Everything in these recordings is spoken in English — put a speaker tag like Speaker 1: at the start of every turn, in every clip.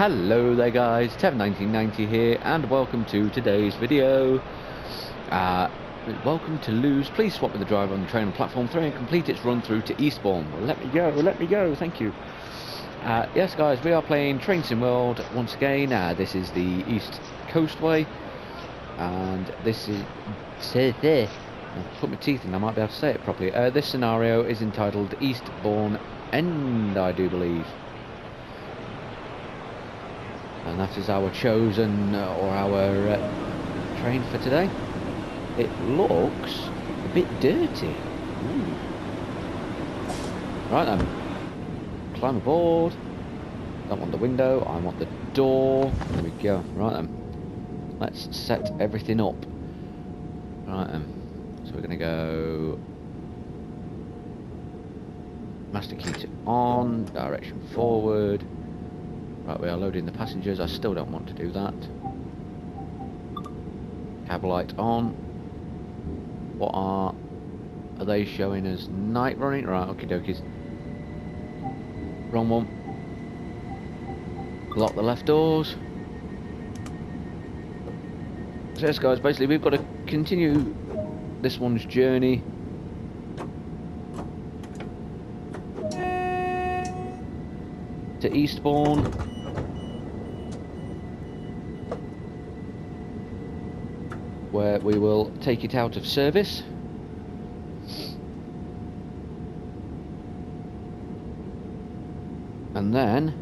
Speaker 1: Hello there guys, Tev1990 here and welcome to today's video. Welcome to Lose. Please swap with the driver on the train on platform 3 and complete its run through to Eastbourne. Well, let me go, thank you. Yes guys, we are playing Train Sim World once again. This is the East Coastway and this is... I'll put my teeth in, I might be able to say it properly. This scenario is entitled Eastbourne End, I do believe. And that is our chosen, or our train for today. It looks a bit dirty. Ooh. Right then, climb aboard. Don't want the window, I want the door. There we go. Right then, let's set everything up. Right then, so we're going to go master key to on, direction forward. Right, we are loading the passengers. I still don't want to do that. Cab light on. What are they showing as? Night running? Right, okie dokies. Wrong one. Lock the left doors. So yes guys, basically we've got to continue this one's journey. To Eastbourne. Where we will take it out of service. And then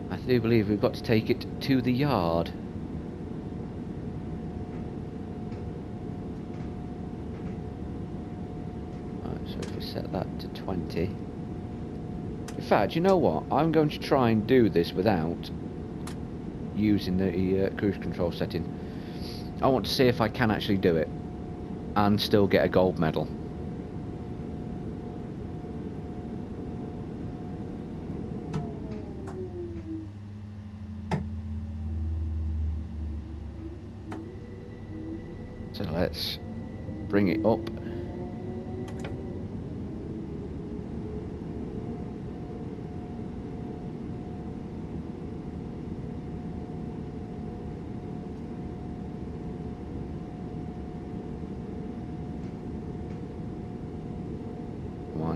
Speaker 1: I do believe we've got to take it to the yard. Right, so if we set that to 20. In fact, you know what? I'm going to try and do this without using the cruise control setting. I want to see if I can actually do it and still get a gold medal. So let's bring it up.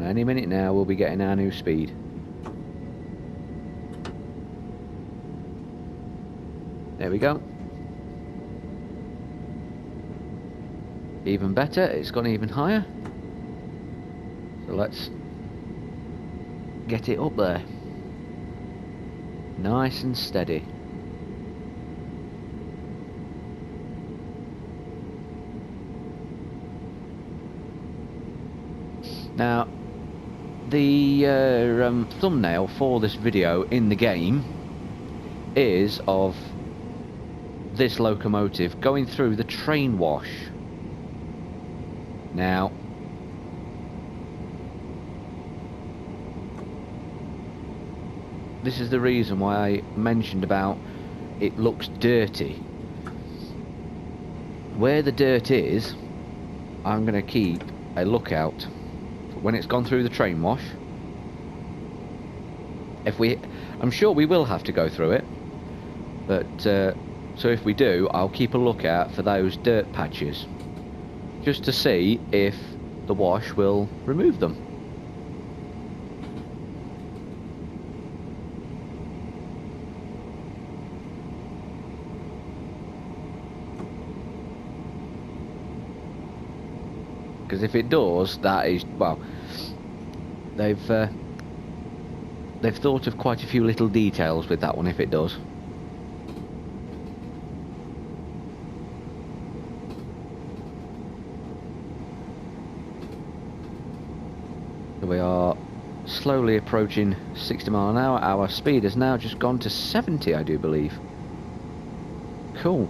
Speaker 1: Any minute now we'll be getting our new speed. There we go. Even better, it's gone even higher. So let's get it up there. Nice and steady. Now, the thumbnail for this video in the game is of this locomotive going through the train wash. Now, this is the reason why I mentioned about it looks dirty. Where the dirt is, I'm going to keep a lookout. When it's gone through the train wash, I'm sure we will have to go through it, but so if we do, I'll keep a lookout for those dirt patches, just to see if the wash will remove them. Because if it does, that is, well, they've thought of quite a few little details with that one if it does. So we are slowly approaching 60 miles an hour. Our speed has now just gone to 70, I do believe. Cool.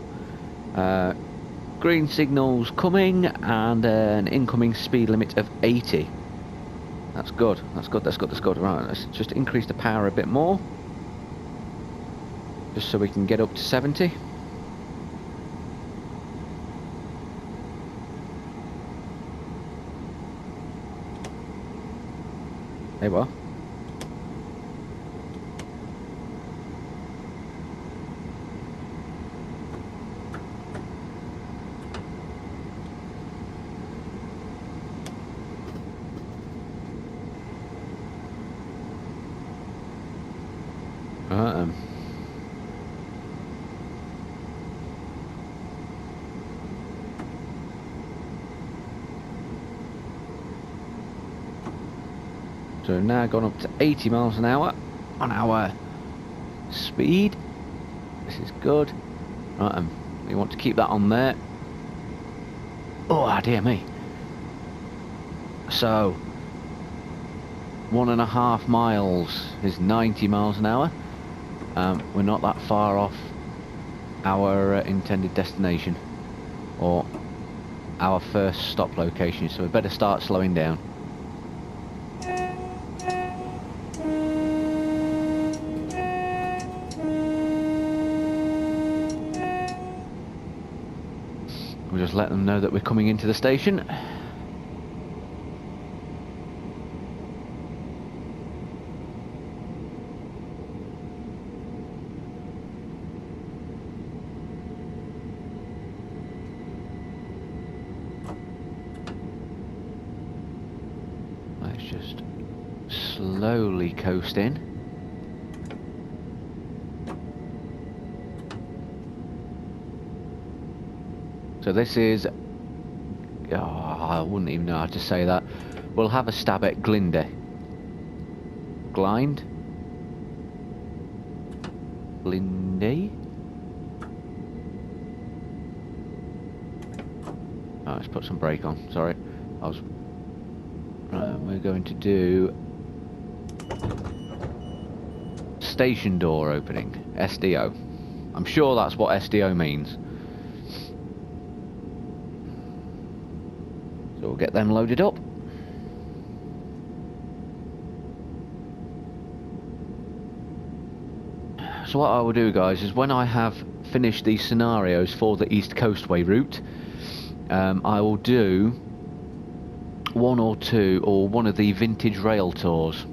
Speaker 1: Green signals coming and an incoming speed limit of 80. That's good. That's good. That's good. That's good. Right, let's just increase the power a bit more, just so we can get up to 70. There we are. So we've now gone up to 80 miles an hour on our speed. This is good. Right, and we want to keep that on there. Oh, dear me. So 1.5 miles is 90 miles an hour. We're not that far off our intended destination, or our first stop location, so we better start slowing down. We'll just let them know that we're coming into the station. Let's just slowly coast in. So this is, I wouldn't even know how to say that. We'll have a stab at Glinde. Glinde? Oh, let's put some brake on, sorry. Right, we're going to do station door opening, SDO. I'm sure that's what SDO means. So we'll get them loaded up. So what I will do, guys, is when I have finished these scenarios for the East Coastway route, I will do one or two, or one of the vintage rail tours.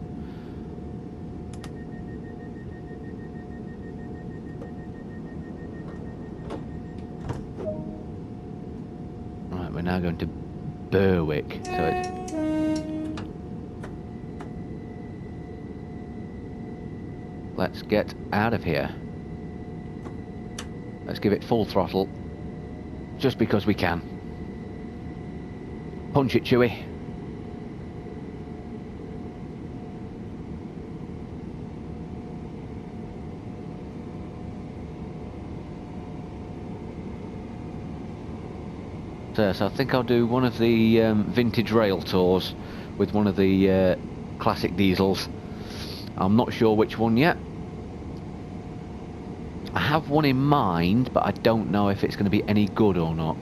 Speaker 1: Right, we're now going to Berwick, so it's... Let's get out of here. Let's give it full throttle, just because we can. Punch it, Chewie. So I think I'll do one of the vintage rail tours with one of the classic diesels. I'm not sure which one yet. I have one in mind, but I don't know if it's going to be any good or not.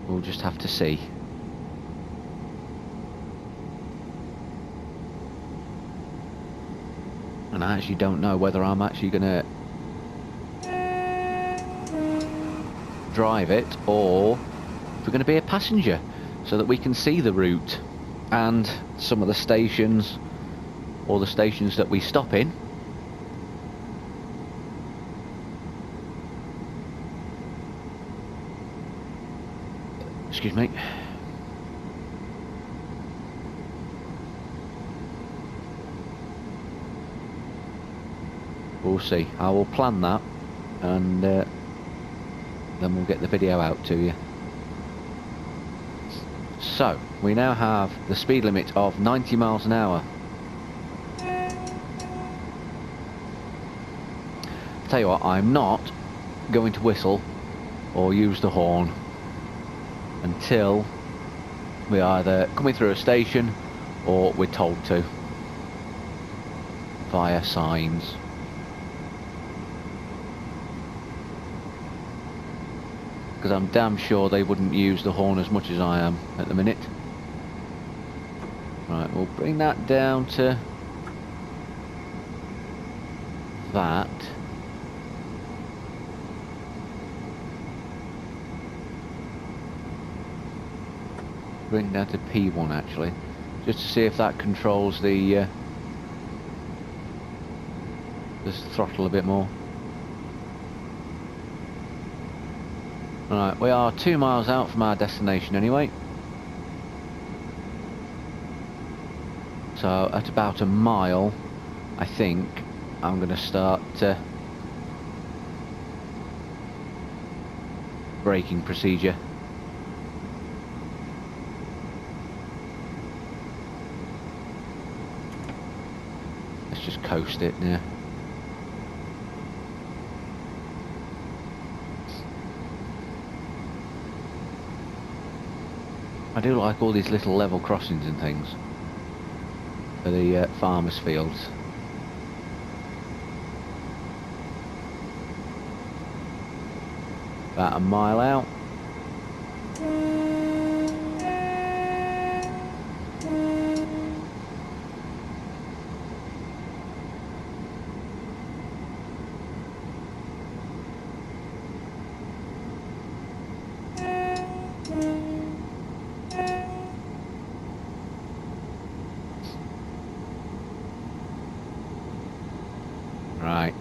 Speaker 1: We'll just have to see. And I actually don't know whether I'm actually going to drive it, or if we're going to be a passenger, so that we can see the route and some of the stations, or the stations that we stop in. Excuse me. We'll see. I will plan that, and then we'll get the video out to you. So, we now have the speed limit of 90 miles an hour. Tell you what, I'm not going to whistle or use the horn until we're either coming through a station or we're told to via signs. Because I'm damn sure they wouldn't use the horn as much as I am at the minute. Right, we'll bring that down to that. Bring down to P1 actually, just to see if that controls the throttle a bit more. Alright, we are 2 miles out from our destination anyway. So at about a mile, I think I'm going to start braking procedure. coast it now. I do like all these little level crossings and things for the farmers' fields. About a mile out. Right.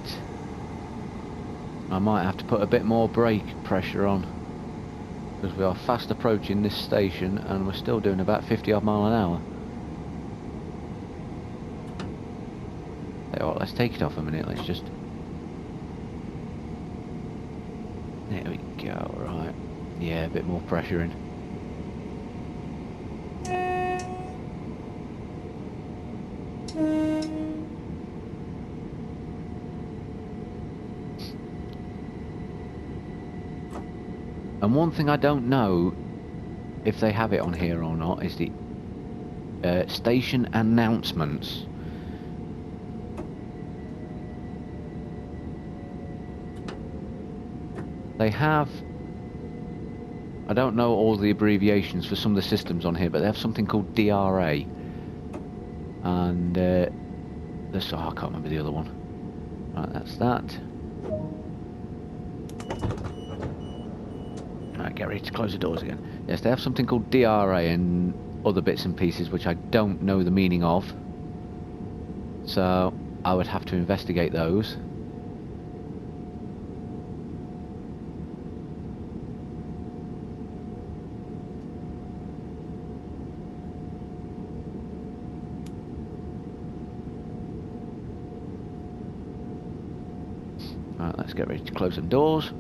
Speaker 1: I might have to put a bit more brake pressure on, because we are fast approaching this station and we're still doing about 50 odd mile an hour. Tell you what, let's take it off a minute, let's just... There we go, right. Yeah, a bit more pressure in. And one thing I don't know if they have it on here or not is the station announcements. They have, I don't know all the abbreviations for some of the systems on here, but they have something called DRA. And this, oh, I can't remember the other one. Right, that's that. Right, get ready to close the doors again. Yes, they have something called DRA and other bits and pieces which I don't know the meaning of. So I would have to investigate those. Right, let's get ready to close some doors.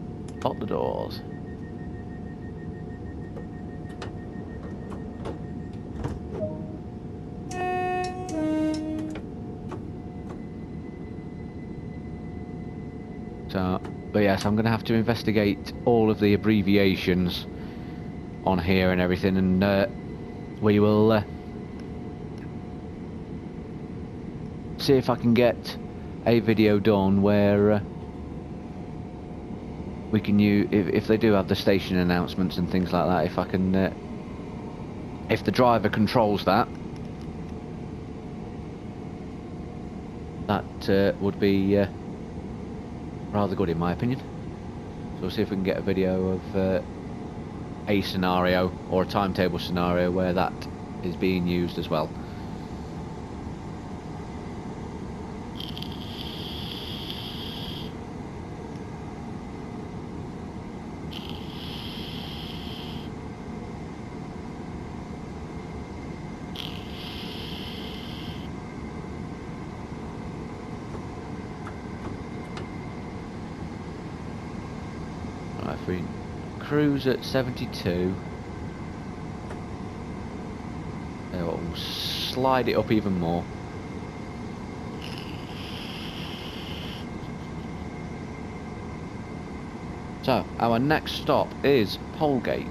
Speaker 1: Lock the doors. So, but yes, I'm going to have to investigate all of the abbreviations on here and everything, and we will see if I can get a video done where we can use, if they do have the station announcements and things like that, if I can, if the driver controls that, that would be rather good in my opinion. So we'll see if we can get a video of a scenario or a timetable scenario where that is being used as well. If we cruise at 72, we'll slide it up even more. So our next stop is Polegate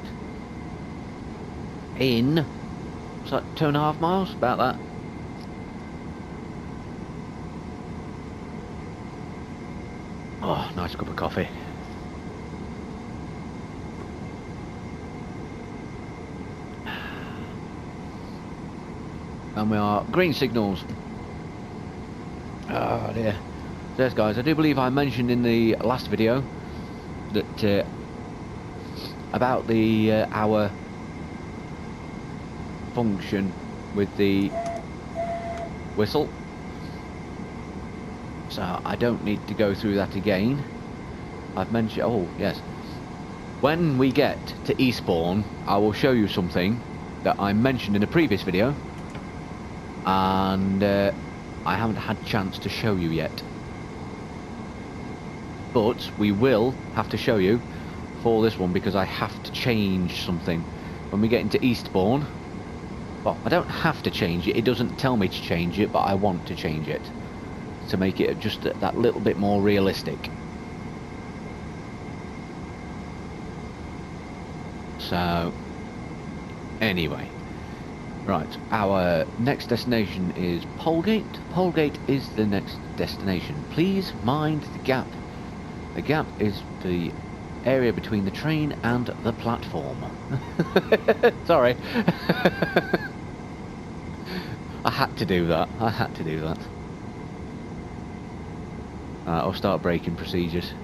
Speaker 1: in, what's that, 2.5 miles? About that. Oh, nice cup of coffee. And we are green signals. Oh dear. Yes guys, I do believe I mentioned in the last video that about the hour function with the whistle. So I don't need to go through that again. I've mentioned, oh yes. When we get to Eastbourne, I will show you something that I mentioned in a previous video. And I haven't had a chance to show you yet, but we will have to show you for this one because I have to change something when we get into Eastbourne. Well, I don't have to change it, it doesn't tell me to change it, but I want to change it. to make it just that little bit more realistic. So, anyway, right, our next destination is Polegate. Polegate is the next destination. Please mind the gap. The gap is the area between the train and the platform. Sorry. I had to do that. I had to do that. I'll start braking procedures.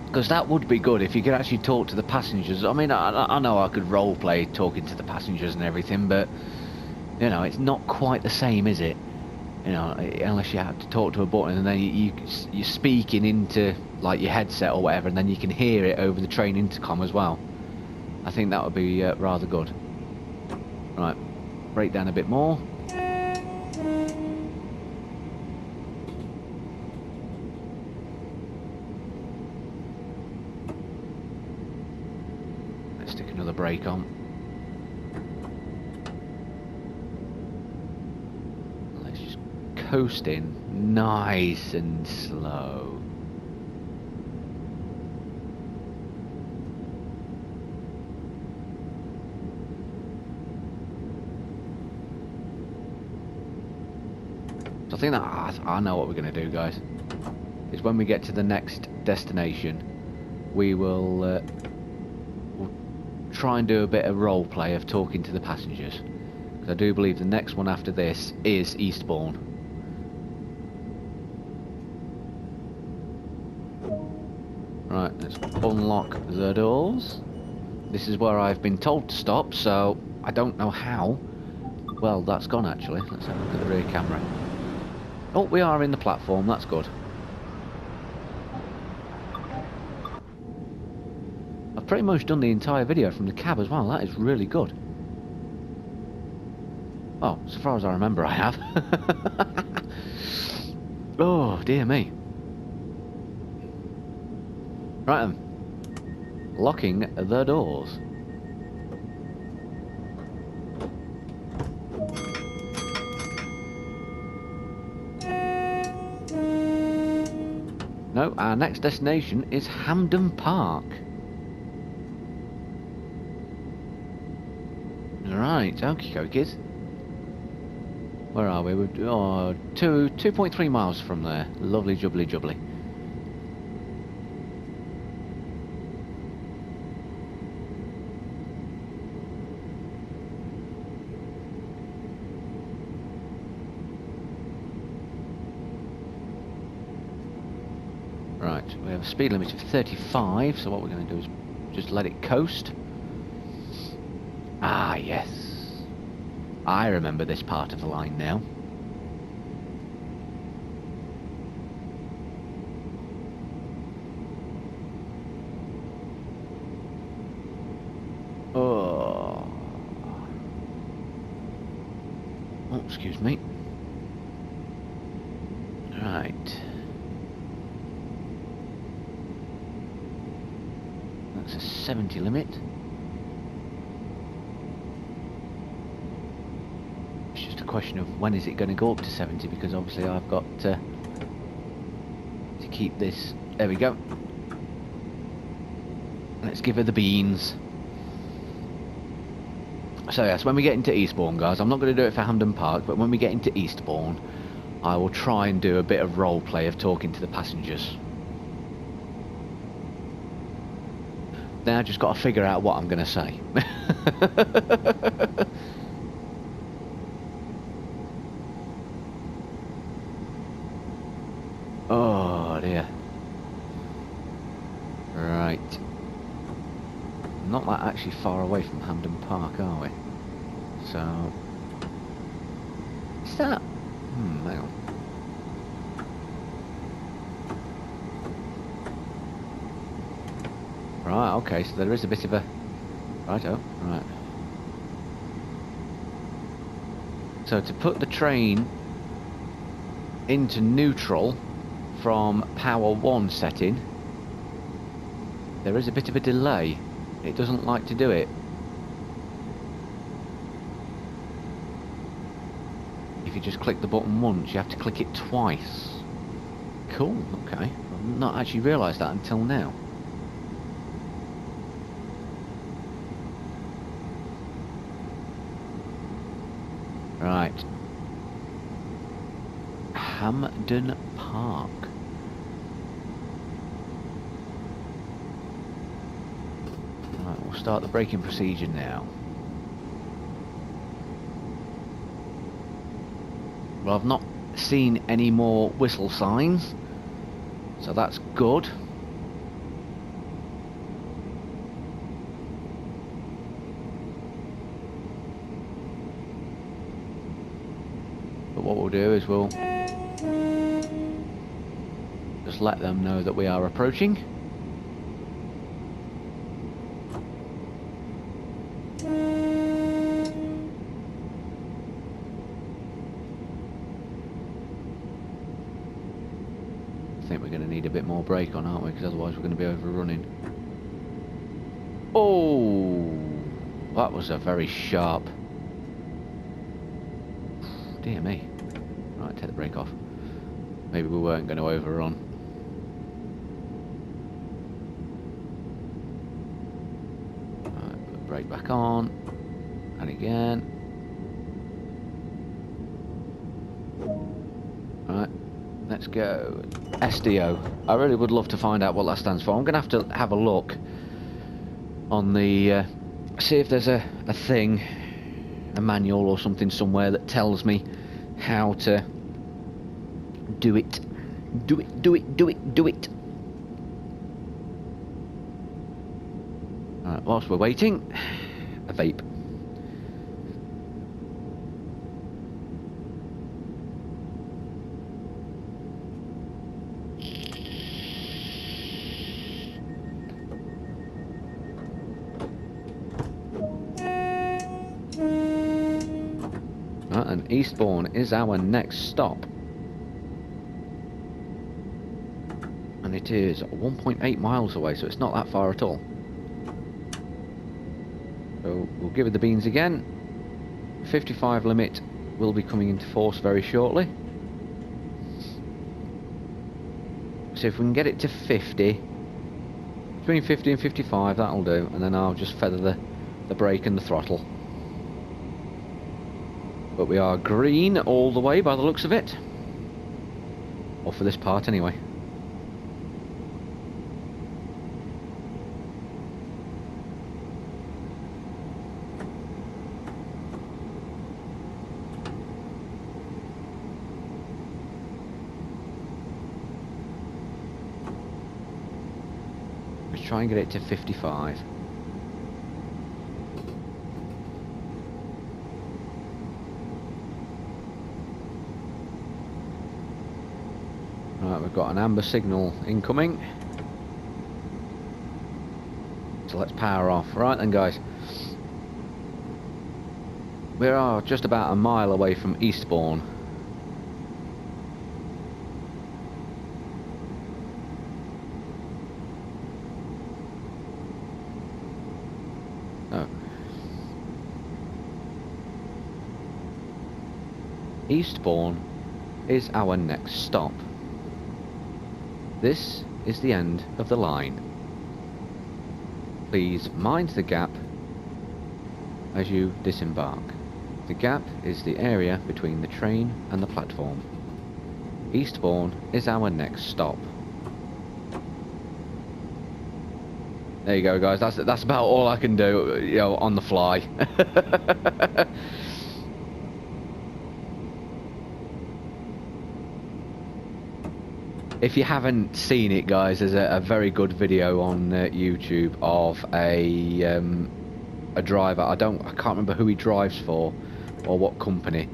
Speaker 1: Because that would be good if you could actually talk to the passengers. I mean, I know I could role play talking to the passengers and everything, but you know, it's not quite the same, is it? You know, unless you have to talk to a button and then you're speaking into like your headset or whatever, and then you can hear it over the train intercom as well. I think that would be rather good. Right, break down a bit more. Let's stick another brake on. Let's just coast in nice and slow. So I think that I know what we're going to do, guys. Is when we get to the next destination, we will we'll try and do a bit of role play of talking to the passengers. Because I do believe the next one after this is Eastbourne. Right, let's unlock the doors. This is where I've been told to stop, so I don't know how. Well, that's gone actually. Let's have a look at the rear camera. Oh, we are in the platform, that's good. I've pretty much done the entire video from the cab as well, that is really good. Oh, so far as I remember I have. Oh, dear me. Right then. Locking the doors. No, our next destination is Hampden Park. Right, okie dokies. Where are we? We're 2.3 miles from there. Lovely jubbly jubbly. Right, we have a speed limit of 35, so what we're going to do is just let it coast. Ah, yes. I remember this part of the line now. Oh, excuse me. Right. That's a 70 limit. It's just a question of when is it going to go up to 70, because obviously I've got to keep this. There we go. Let's give her the beans. So yes, when we get into Eastbourne, guys, I'm not going to do it for Hampden Park, but when we get into Eastbourne, I will try and do a bit of role play of talking to the passengers. Then I just got to figure out what I'm going to say. Oh dear. Right. Not that actually far away from Hampden Park, are we? So is that? Hang on. Right, okay, so there is a bit of a... Righto, right. So to put the train into neutral from power 1 setting, there is a bit of a delay. It doesn't like to do it. If you just click the button once, you have to click it twice. Cool, okay. I've not actually realised that until now. Right. Hampden Park. Right, we'll start the braking procedure now. Well, I've not seen any more whistle signs, so that's good. But what we'll do is we'll just let them know that we are approaching. I think we're going to need a bit more brake on, aren't we? Because otherwise we're going to be overrunning. Oh, that was a very sharp. Dear me. Right, take the brake off. Maybe we weren't going to overrun. Right, put the brake back on. And again. Right, let's go. SDO. I really would love to find out what that stands for. I'm going to have a look on the... see if there's a thing, a manual or something somewhere that tells me how to do it. Do it, do it, do it, do it. Alright, whilst we're waiting, a vape. And Eastbourne is our next stop. And it is 1.8 miles away, so it's not that far at all. So we'll give it the beans again. 55 limit will be coming into force very shortly. So if we can get it to 50, between 50 and 55, that'll do. And then I'll just feather the brake and the throttle. But we are green all the way by the looks of it. Or for this part anyway. Let's try and get it to 55. Right, we've got an amber signal incoming. So let's power off. Right then, guys. We are just about a mile away from Eastbourne. Oh. Eastbourne is our next stop. This is the end of the line. Please mind the gap as you disembark. The gap is the area between the train and the platform. Eastbourne is our next stop. There you go, guys. That's about all I can do, you know, on the fly. If you haven't seen it, guys, there's a very good video on YouTube of a driver. I can't remember who he drives for or what company.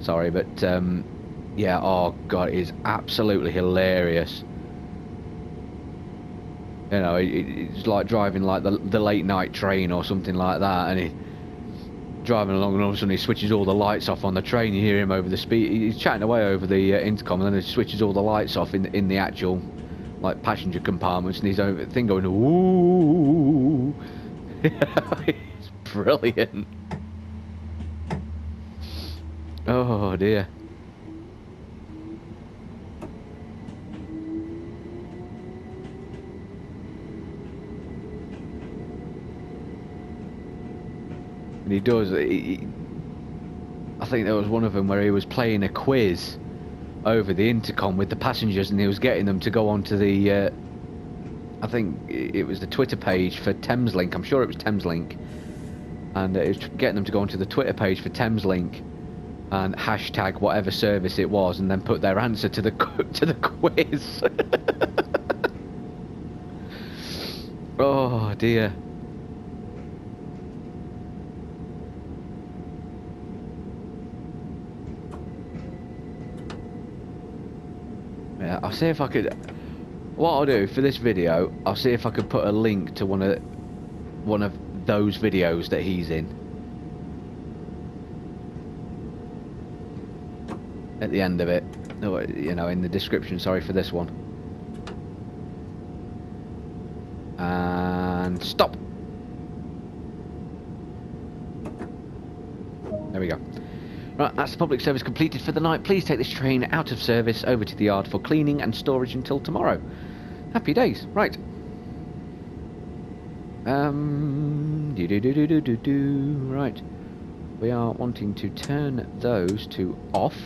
Speaker 1: Sorry, but yeah, oh god, it is absolutely hilarious. You know, it's like driving like the late night train or something like that, and he driving along, and all of a sudden he switches all the lights off on the train. You hear him over the speed. He's chatting away over the intercom, and then he switches all the lights off in the actual like passenger compartments and his own thing going, ooh. It's brilliant. Oh dear. And he does. I think there was one of them where he was playing a quiz over the intercom with the passengers, and he was getting them to go onto the. I think it was the Twitter page for Thameslink. I'm sure it was Thameslink, and it was getting them to go onto the Twitter page for Thameslink and hashtag whatever service it was, and then put their answer to the quiz. Oh dear. Yeah, I'll see if I could. What I'll do for this video, I'll see if I could put a link to one of those videos that he's in at the end of it. No, you know, in the description. Sorry for this one. And stop. There we go. Right, that's the public service completed for the night. Please take this train out of service over to the yard for cleaning and storage until tomorrow. Happy days. Right. Right. We are wanting to turn those to off.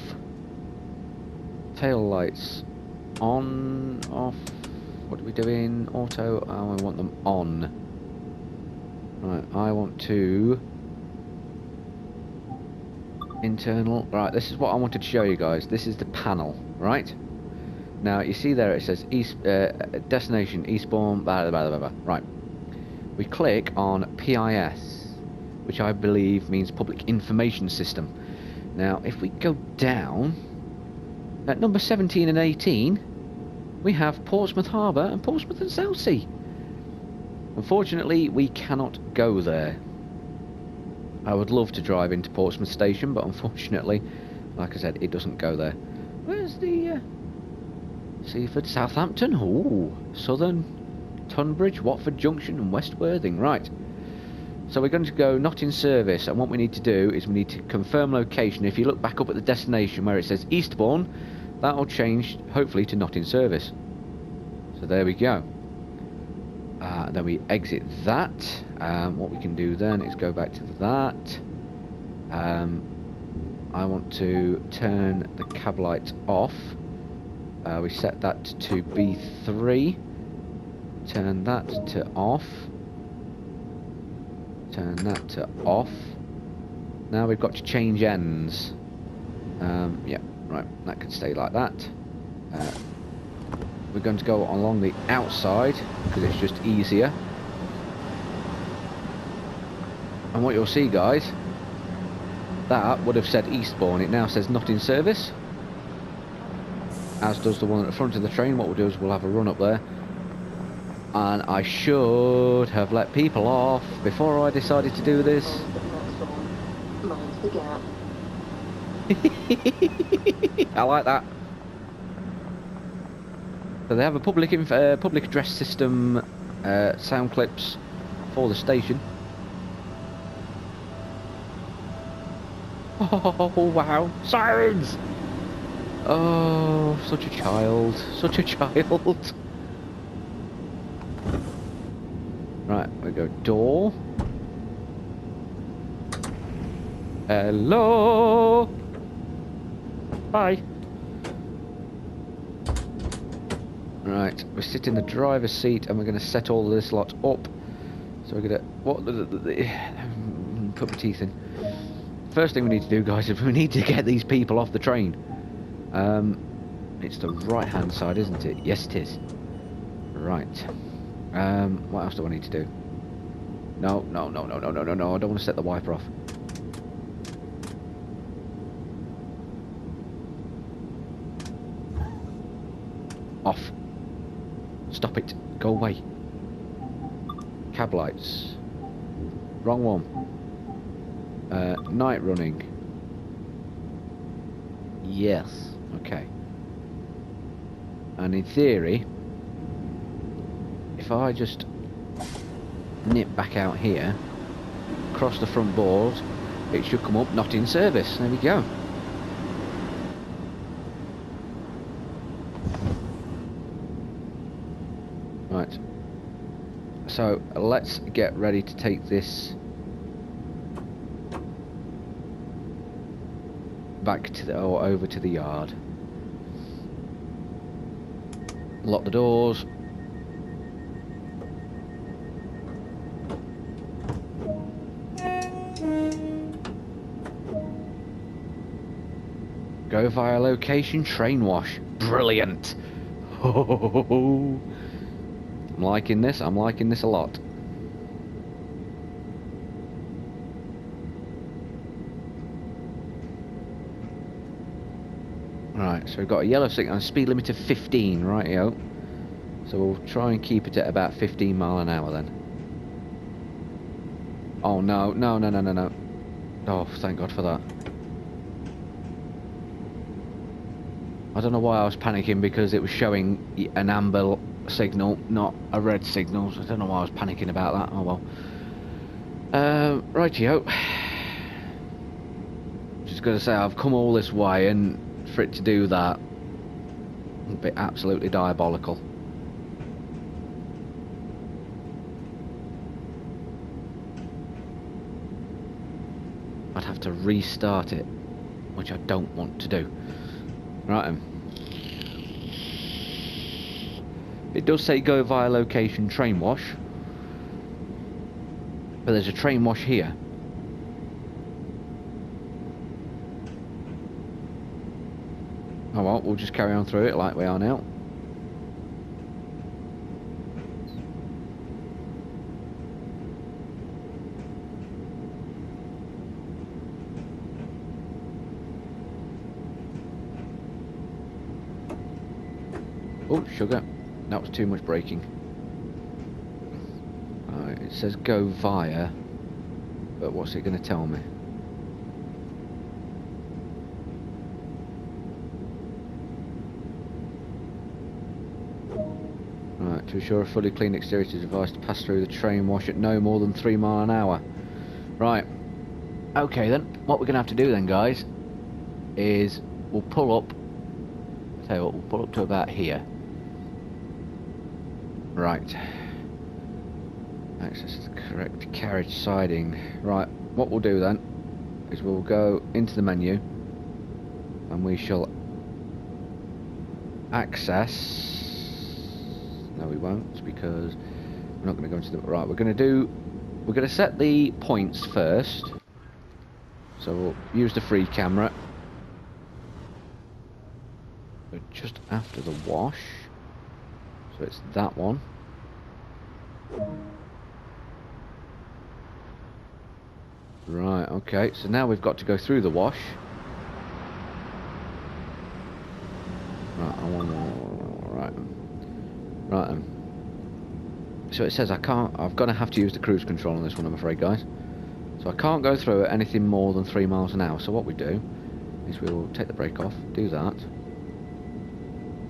Speaker 1: Tail lights on, off. What are we doing? Auto. Oh, I want them on. Right. I want to. Internal. Right, this is what I wanted to show you guys. This is the panel, right? Now you see there it says destination Eastbourne, blah, blah, blah, blah. Right, we click on PIS, which I believe means Public Information System. Now if we go down at number 17 and 18, we have Portsmouth Harbour and Portsmouth and Southsea. Unfortunately we cannot go there. I would love to drive into Portsmouth Station, but unfortunately, like I said, it doesn't go there. Where's the Seaford, Southampton? Ooh, Southern, Tunbridge, Watford Junction and West Worthing. Right. So we're going to go not in service, and what we need to do is we need to confirm location. If you look back up at the destination where it says Eastbourne, that'll change, hopefully, to not in service. So there we go. Then we exit that. What we can do then is go back to that. I want to turn the cab light off. We set that to B3. Turn that to off. Turn that to off. Now we've got to change ends. Yeah, right, that can stay like that. We're going to go along the outside because it's just easier. And what you'll see, guys, that would have said Eastbourne. It now says not in service, as does the one at the front of the train. What we'll do is we'll have a run up there, and I should have let people off before I decided to do this.
Speaker 2: Mind the gap.
Speaker 1: I like that. So they have a public address system, sound clips for the station. Oh wow, sirens! Oh, such a child, such a child. Right, we go door. Hello. Bye. Right, we sit in the driver's seat and we're going to set all of this lot up. So we're going to put my teeth in. First thing we need to do, guys, is we need to get these people off the train. It's the right hand side, isn't it? Yes, it is. Right. What else do I need to do? No, no, no, no, no, no, no, no. I don't want to set the wiper off. Off. Stop it. Go away. Cab lights. Wrong one. Night running. Yes. Okay. And in theory, if I just nip back out here, across the front board, it should come up not in service. There we go. Right. So let's get ready to take this back to the, or over to the yard. Lock the doors. Go via location, train wash. Brilliant. I'm liking this. I'm liking this a lot. Right, so we've got a yellow signal and speed limit of 15, right, yo. So we'll try and keep it at about 15 mile an hour then. Oh no, no, no, no, no, no. Oh, thank God for that. I don't know why I was panicking, because it was showing an amber signal, not a red signal. So I don't know why I was panicking about that. Oh well. Rightio. Just gonna say, I've come all this way, and for it to do that would be absolutely diabolical. I'd have to restart it, which I don't want to do. Right. It does say go via location train wash, but there's a train wash here. Oh well, we'll just carry on through it like we are now. Oh, sugar. That was too much braking. Alright, it says go via, but what's it going to tell me? Right, to ensure a fully clean exterior is advised to pass through the train wash at no more than 3 mile an hour. Right. Okay then, what we're going to have to do then, guys, is we'll pull up. Tell you what, we'll pull up to about here. Right. Access to the correct carriage siding. Right, what we'll do then is we'll go into the menu and we shall access. No, we won't, because we're not going to go into the. Right, we're going to set the points first. So we'll use the free camera. But just after the wash. So it's that one. Right, okay, so now we've got to go through the wash. Right, right. So it says I'm gonna have to use the cruise control on this one, I'm afraid, guys. So I can't go through at anything more than 3 miles an hour. So what we do is we'll take the brake off, do that,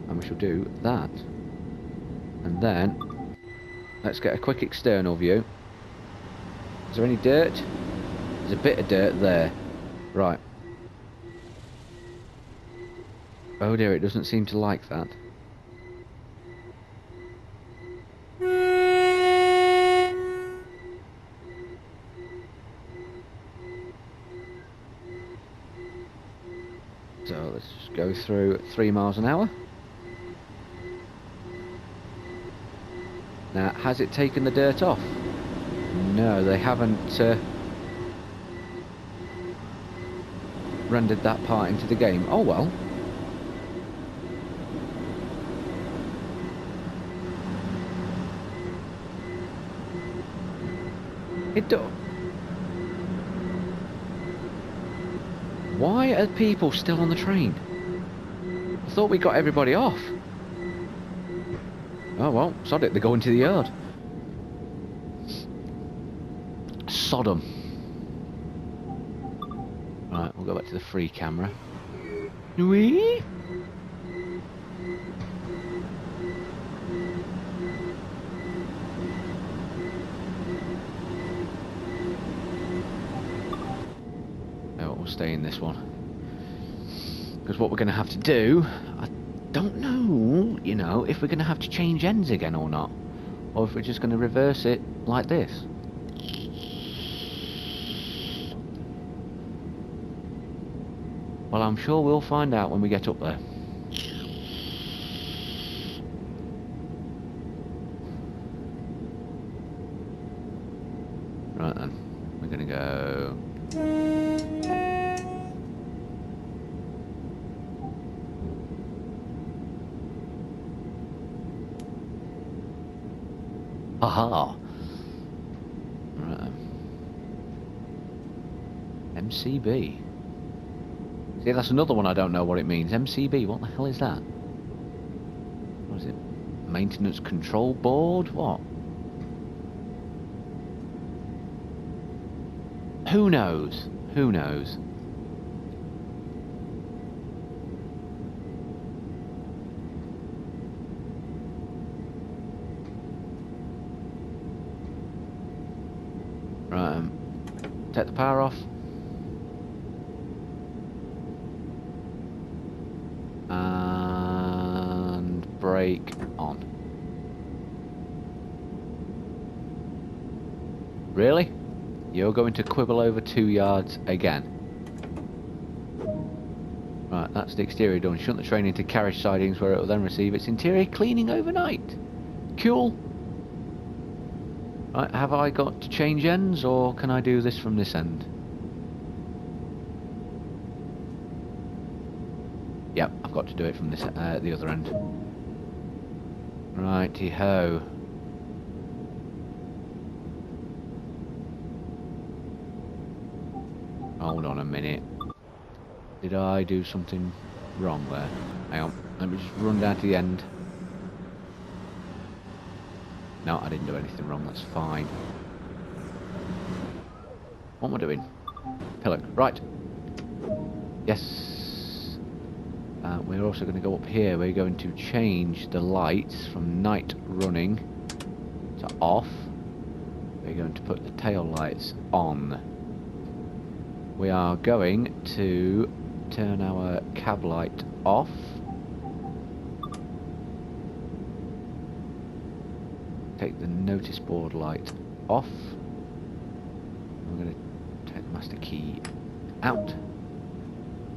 Speaker 1: and we shall do that. And then, let's get a quick external view. Is there any dirt? There's a bit of dirt there. Right. Oh dear, it doesn't seem to like that. So let's just go through at 3 miles an hour. Now, has it taken the dirt off? No, they haven't rendered that part into the game. Oh well. It do. Why are people still on the train? I thought we got everybody off. Oh well, sod it, they're going to the yard. Sodom. Right, we'll go back to the free camera. Whee! know what, we'll stay in this one. Because what we're going to have to do, I don't know, you know, if we're going to have to change ends again or not. Or if we're just going to reverse it like this. Well, I'm sure we'll find out when we get up there. Right then, we're going to go... Aha! Right then. MCB. See, that's another one I don't know what it means. MCB, what the hell is that? What is it? Maintenance Control Board? What? Who knows? Who knows? Right, take the power off. And brake on. Really? You're going to quibble over 2 yards again. Right, that's the exterior done. Shunt the train into carriage sidings where it will then receive its interior cleaning overnight. Cool. Right, have I got to change ends, or can I do this from this end? Yep, I've got to do it from this the other end. Righty-ho. Hold on a minute. Did I do something wrong there? Hang on, let me just run down to the end. No, I didn't do anything wrong, that's fine. What am I doing? Pillock, right. Yes. We're also going to go up here. We're going to change the lights from night running to off. We're going to put the tail lights on. We are going to turn our cab light off. Take the notice board light off. I'm going to take the master key out.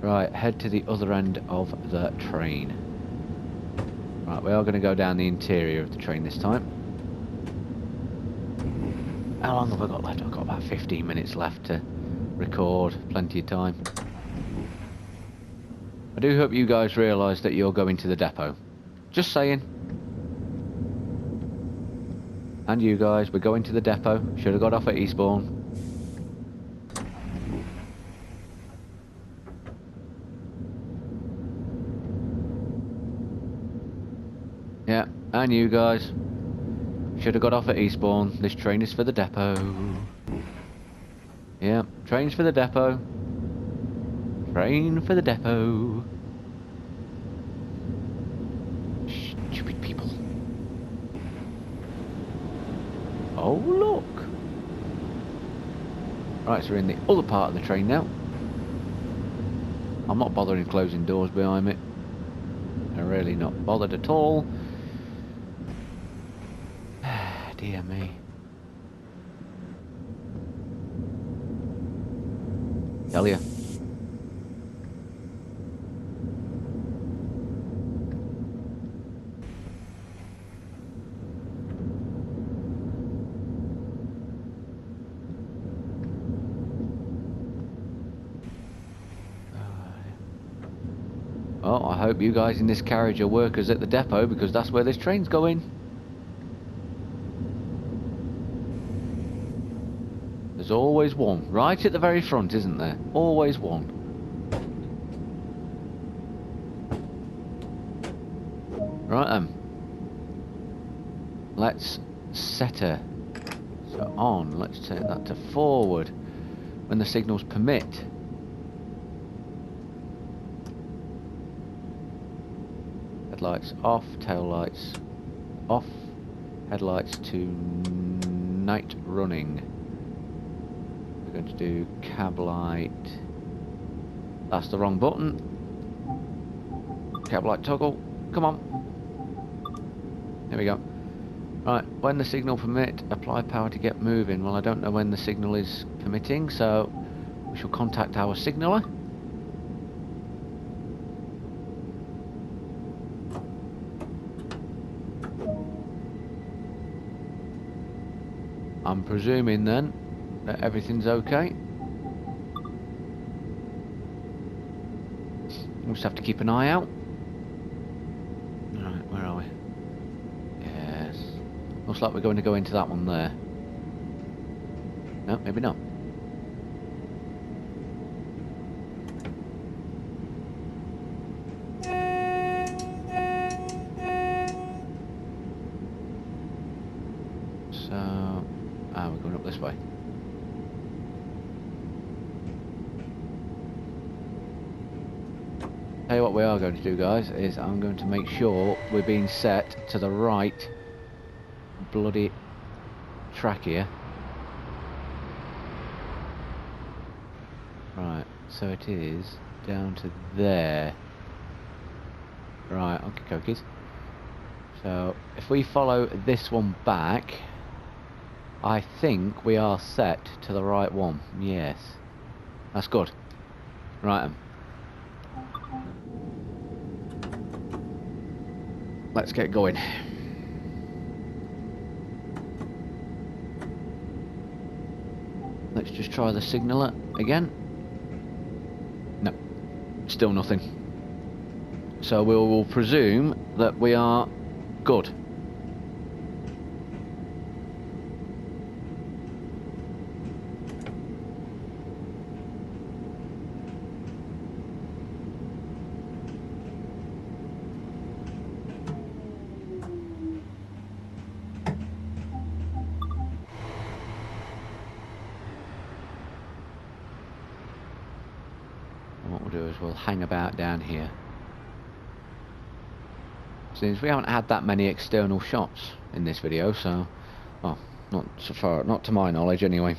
Speaker 1: Right, head to the other end of the train. Right, we are going to go down the interior of the train this time. How long have I got left? I've got about 15 minutes left to record. Plenty of time. I do hope you guys realise that you're going to the depot. Just saying. And you guys, we're going to the depot. Should have got off at Eastbourne. Yeah, and you guys. Should have got off at Eastbourne. This train is for the depot. Yeah, train's for the depot. Train for the depot. Stupid people. Oh, look. Right, so we're in the other part of the train now. I'm not bothering closing doors behind me. I'm really not bothered at all. Dear me. Tell ya. Well, I hope you guys in this carriage are workers at the depot, because that's where this train's going. There's always one, right at the very front, isn't there? Always one. Right then. Let's set her. So on, let's take that to forward when the signals permit. Headlights off, tail lights off, headlights to night running. We're going to do cab light That's the wrong button. Cab light toggle. Come on. There we go. Right, when the signal permit, apply power to get moving. Well, I don't know when the signal is permitting, so we shall contact our signaller. I'm presuming then that everything's okay. We'll just have to keep an eye out. Right, where are we? Yes. Looks like we're going to go into that one there. No, maybe not. So, we're going up this way. Tell you what we are going to do, guys, is I'm going to make sure we're being set to the right bloody track here. Right, so it is down to there. Right, okay, cookies. So if we follow this one back, I think we are set to the right one. Yes, that's good. Right. Let's get going. Let's just try the signaler again. No, still nothing. So we will presume that we are good. What we'll do is we'll hang about down here. Since we haven't had that many external shots in this video, so, well, not so far, not to my knowledge anyway.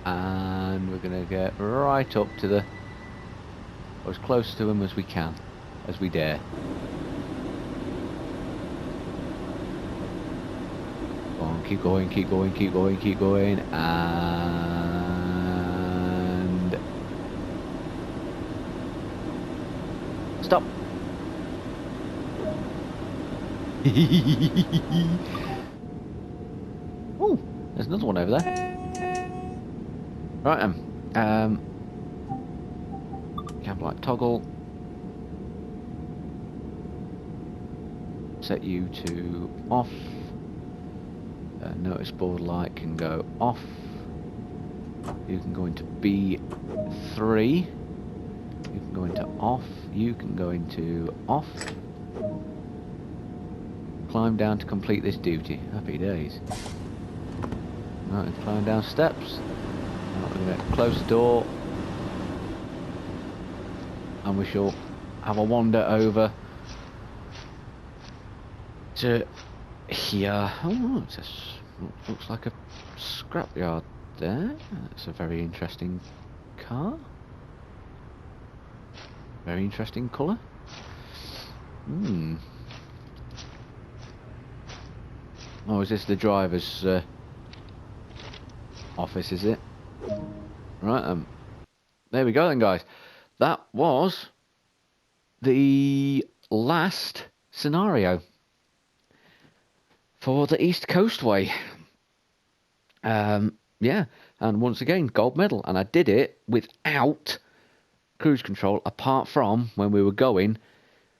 Speaker 1: And we're going to get right up to the, as close to them as we can, as we dare. Go on, keep going, keep going, keep going, keep going, and stop. Oh, there's another one over there. Right, cab light toggle. Set you to off. Notice board light can go off. You can go into B3. You can go into off. You can go into off. Climb down to complete this duty. Happy days. Right, climb down steps. We're going to close the door, and we shall have a wander over to here. Oh, looks like a scrapyard there. That's a very interesting car. Very interesting colour. Oh, is this the driver's office, is it? Right, there we go then, guys. That was the last scenario for the East Coastway. Yeah, and once again, gold medal, and I did it without cruise control, apart from when we were going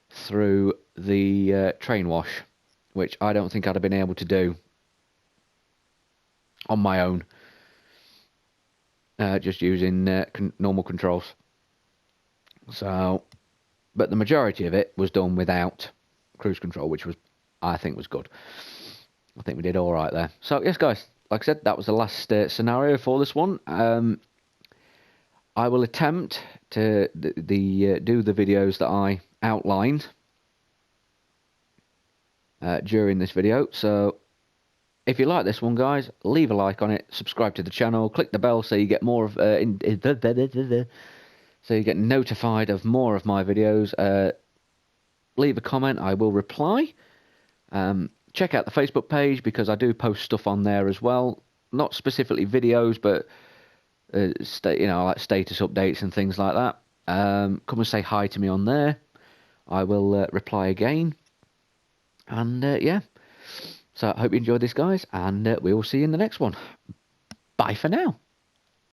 Speaker 1: through the train wash, which I don't think I'd have been able to do on my own. just using normal controls. So, but the majority of it was done without cruise control, which I think was good. I think we did all right there. So yes, guys, like I said, that was the last scenario for this one. I will attempt to do the videos that I outlined during this video. So if you like this one, guys, leave a like on it, subscribe to the channel, click the bell so you get more of so you get notified of more of my videos. Leave a comment, I will reply. Check out the Facebook page because I do post stuff on there as well. Not specifically videos, but like status updates and things like that. Come and say hi to me on there. I will reply again. And yeah. So I hope you enjoyed this, guys, and we will see you in the next one. Bye for now.